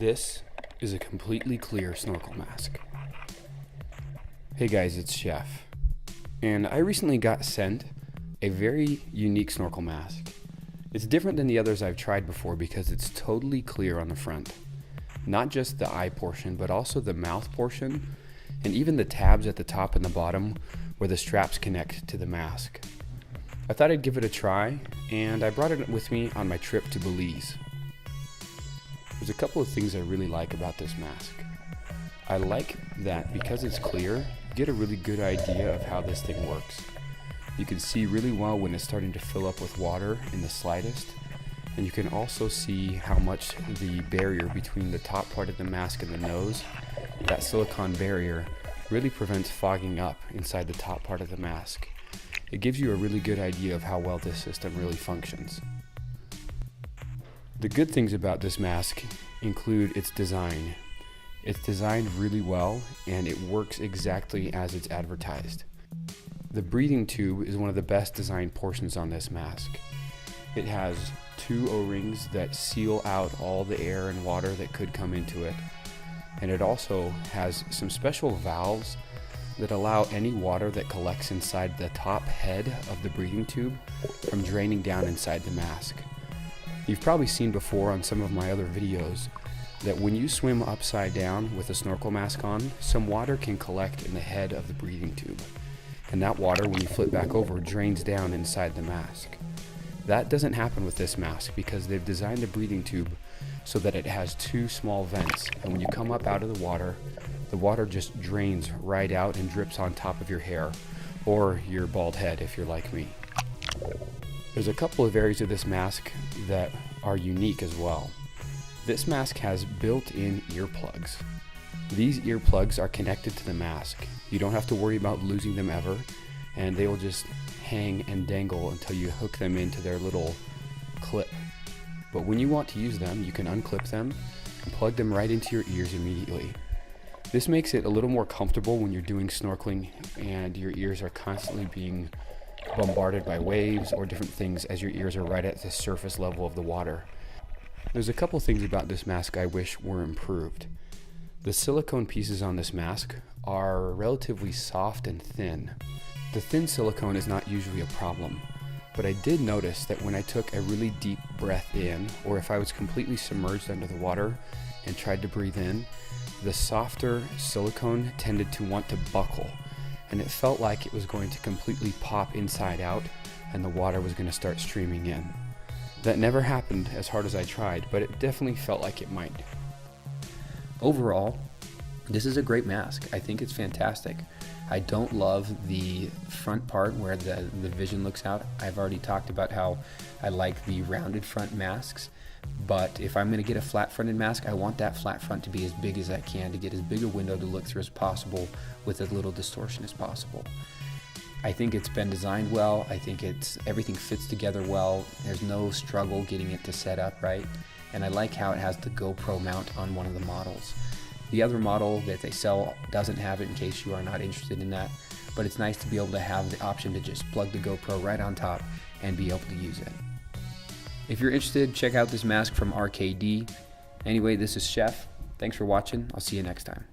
This is a completely clear snorkel mask. Hey guys, it's Chef, and I recently got sent a very unique snorkel mask. It's different than the others I've tried before because it's totally clear on the front. Not just the eye portion, but also the mouth portion, and even the tabs at the top and the bottom where the straps connect to the mask. I thought I'd give it a try, and I brought it with me on my trip to Belize. There's a couple of things I really like about this mask. I like that because it's clear, you get a really good idea of how this thing works. You can see really well when it's starting to fill up with water in the slightest, and you can also see how much the barrier between the top part of the mask and the nose, that silicone barrier, really prevents fogging up inside the top part of the mask. It gives you a really good idea of how well this system really functions. The good things about this mask include its design. It's designed really well and it works exactly as it's advertised. The breathing tube is one of the best designed portions on this mask. It has two O-rings that seal out all the air and water that could come into it. And it also has some special valves that allow any water that collects inside the top head of the breathing tube from draining down inside the mask. You've probably seen before on some of my other videos that when you swim upside down with a snorkel mask on, some water can collect in the head of the breathing tube. And that water, when you flip back over, drains down inside the mask. That doesn't happen with this mask because they've designed the breathing tube so that it has two small vents, and when you come up out of the water just drains right out and drips on top of your hair, or your bald head if you're like me. There's a couple of areas of this mask that are unique as well. This mask has built-in earplugs. These earplugs are connected to the mask. You don't have to worry about losing them ever, and they will just hang and dangle until you hook them into their little clip. But when you want to use them, you can unclip them and plug them right into your ears immediately. This makes it a little more comfortable when you're doing snorkeling and your ears are constantly being bombarded by waves or different things as your ears are right at the surface level of the water. There's a couple things about this mask I wish were improved. The silicone pieces on this mask are relatively soft and thin. The thin silicone is not usually a problem, but I did notice that when I took a really deep breath in, or if I was completely submerged under the water and tried to breathe in, the softer silicone tended to want to buckle, and it felt like it was going to completely pop inside out and the water was going to start streaming in. That never happened as hard as I tried, but it definitely felt like it might. Overall, this is a great mask. I think it's fantastic. I don't love the front part where the vision looks out. I've already talked about how I like the rounded front masks, but if I'm going to get a flat fronted mask, I want that flat front to be as big as I can to get as big a window to look through as possible with as little distortion as possible. I think it's been designed well. I think everything fits together well. There's no struggle getting it to set up right. And I like how it has the GoPro mount on one of the models. The other model that they sell doesn't have it in case you are not interested in that, but it's nice to be able to have the option to just plug the GoPro right on top and be able to use it. If you're interested, check out this mask from RKD. Anyway, this is Chef. Thanks for watching. I'll see you next time.